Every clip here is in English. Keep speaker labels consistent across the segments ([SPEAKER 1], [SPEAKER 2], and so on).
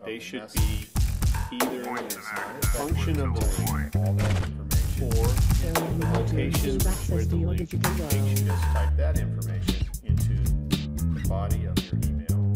[SPEAKER 1] They should be either function of the link or location where the link takes you. Just type that information into the body of your email.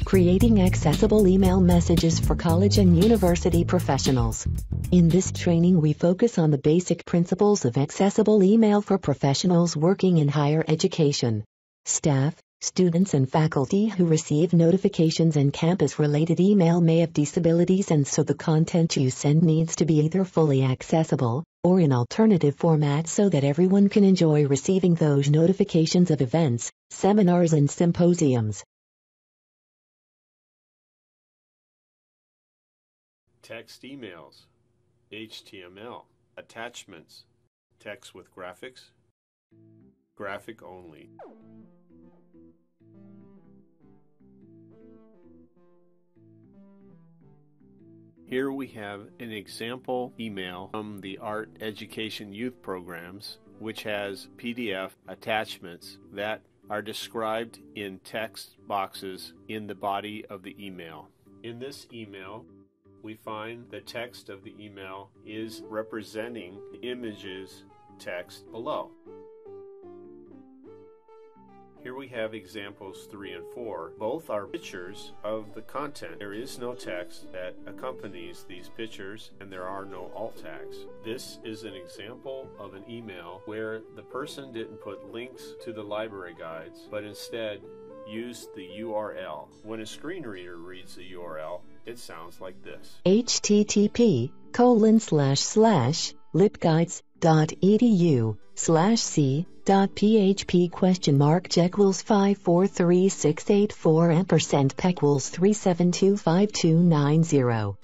[SPEAKER 2] Creating accessible email messages for college and university professionals. In this training, we focus on the basic principles of accessible email for professionals working in higher education. Staff, students and faculty who receive notifications and campus-related email may have disabilities, and so the content you send needs to be either fully accessible or in alternative formats so that everyone can enjoy receiving those notifications of events, seminars and symposiums.
[SPEAKER 1] Text emails, HTML, attachments, text with graphics, graphic only. Here we have an example email from the Art Education Youth Programs, which has PDF attachments that are described in text boxes in the body of the email. In this email, we find the text of the email is representing the images text below. Here we have examples 3 and 4. Both are pictures of the content. There is no text that accompanies these pictures, and there are no alt tags. This is an example of an email where the person didn't put links to the library guides, but instead used the URL. When a screen reader reads the URL, it sounds like this.
[SPEAKER 2] http://libguides.edu/c.php?markjequels5436848%pequels3725290.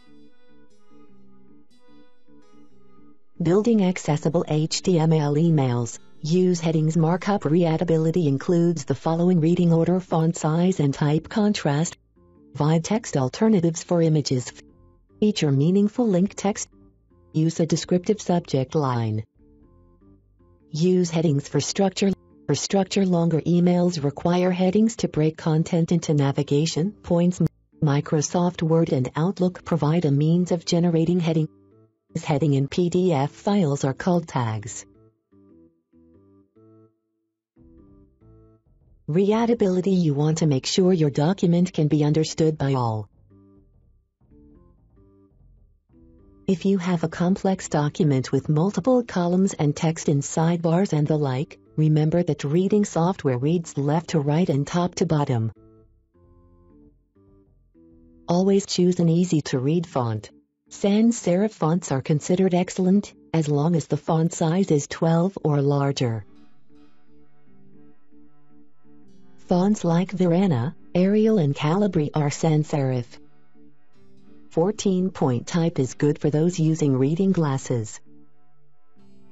[SPEAKER 2] Building accessible HTML emails. Use headings. Markup readability includes the following: reading order, font size and type contrast. Provide text alternatives for images. Feature meaningful link text. Use a descriptive subject line. Use headings for structure. For structure, longer emails require headings to break content into navigation points. Microsoft Word and Outlook provide a means of generating heading. Heading in PDF files are called tags. Readability. You want to make sure your document can be understood by all. If you have a complex document with multiple columns and text in sidebars and the like, remember that reading software reads left to right and top to bottom. Always choose an easy-to-read font. Sans serif fonts are considered excellent, as long as the font size is 12 or larger. Fonts like Verana, Arial and Calibri are sans serif. 14-point type is good for those using reading glasses.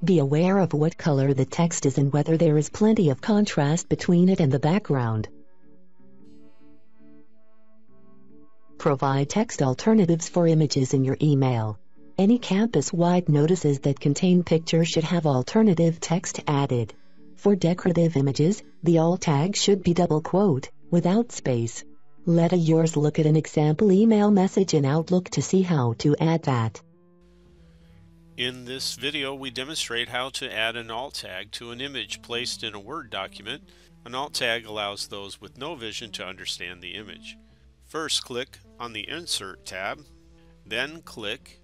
[SPEAKER 2] Be aware of what color the text is and whether there is plenty of contrast between it and the background. Provide text alternatives for images in your email. Any campus-wide notices that contain pictures should have alternative text added. For decorative images, the alt tag should be double quote, without space. Let yours look at an example email message in Outlook to see how to add that.
[SPEAKER 1] In this video, we demonstrate how to add an alt tag to an image placed in a Word document. An alt tag allows those with no vision to understand the image. First, click on the Insert tab, then click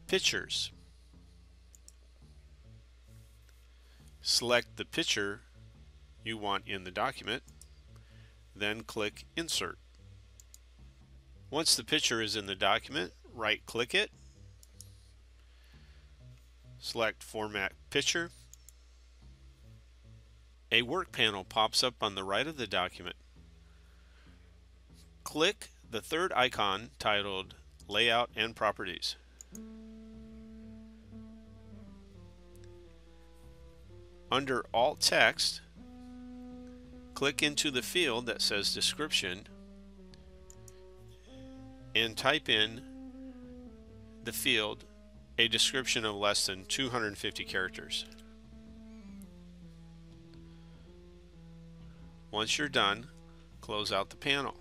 [SPEAKER 1] Pictures. Select the picture you want in the document, then click Insert. Once the picture is in the document, right-click it, select Format Picture. A work panel pops up on the right of the document. Click the third icon titled Layout and Properties. Under Alt Text, click into the field that says Description and type in the field a description of less than 250 characters. Once you're done, close out the panel.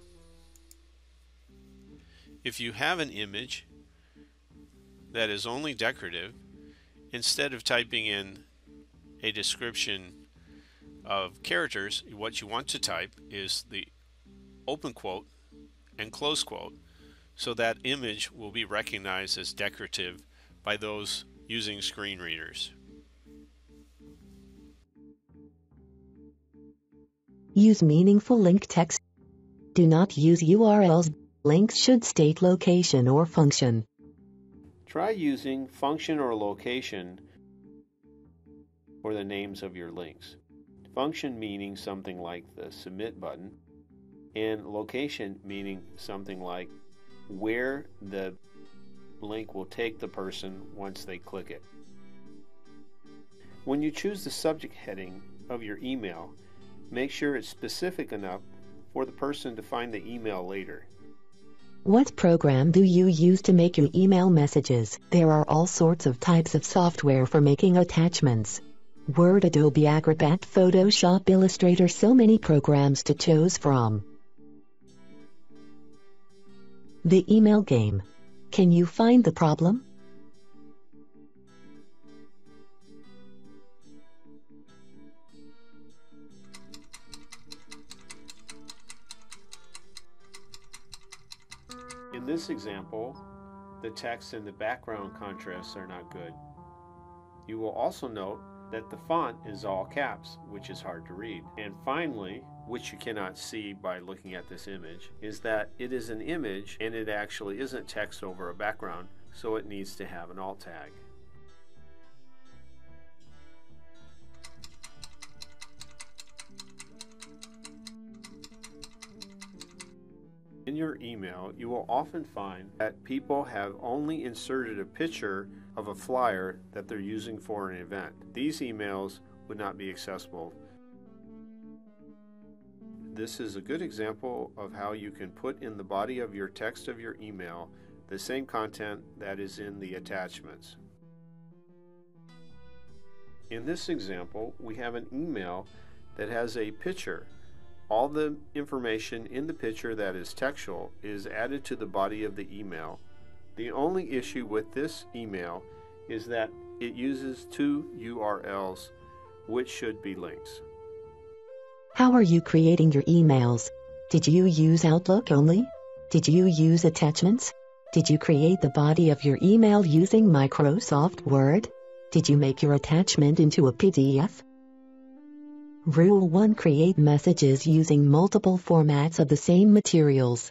[SPEAKER 1] If you have an image that is only decorative, instead of typing in a description of characters, what you want to type is the open quote and close quote, so that image will be recognized as decorative by those using screen readers.
[SPEAKER 2] Use meaningful link text. Do not use URLs. Links should state location or function.
[SPEAKER 1] Try using function or location for the names of your links. Function meaning something like the submit button, and location meaning something like where the link will take the person once they click it. When you choose the subject heading of your email, make sure it's specific enough for the person to find the email later.
[SPEAKER 2] What program do you use to make your email messages? There are all sorts of types of software for making attachments. Word, Adobe Acrobat, Photoshop, Illustrator, so many programs to choose from. The email game. Can you find the problem?
[SPEAKER 1] In this example, the text and the background contrasts are not good. You will also note that the font is all caps, which is hard to read. And finally, which you cannot see by looking at this image, is that it is an image and it actually isn't text over a background, so it needs to have an alt tag. In your email, you will often find that people have only inserted a picture of a flyer that they're using for an event. These emails would not be accessible. This is a good example of how you can put in the body of your text of your email the same content that is in the attachments. In this example, we have an email that has a picture. All the information in the picture that is textual is added to the body of the email. The only issue with this email is that it uses two URLs, which should be links.
[SPEAKER 2] How are you creating your emails? Did you use Outlook only? Did you use attachments? Did you create the body of your email using Microsoft Word? Did you make your attachment into a PDF? Rule 1. Create messages using multiple formats of the same materials.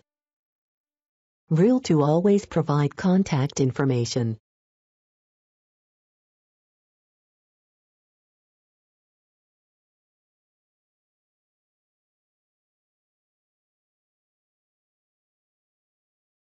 [SPEAKER 2] Rule 2. Always provide contact information.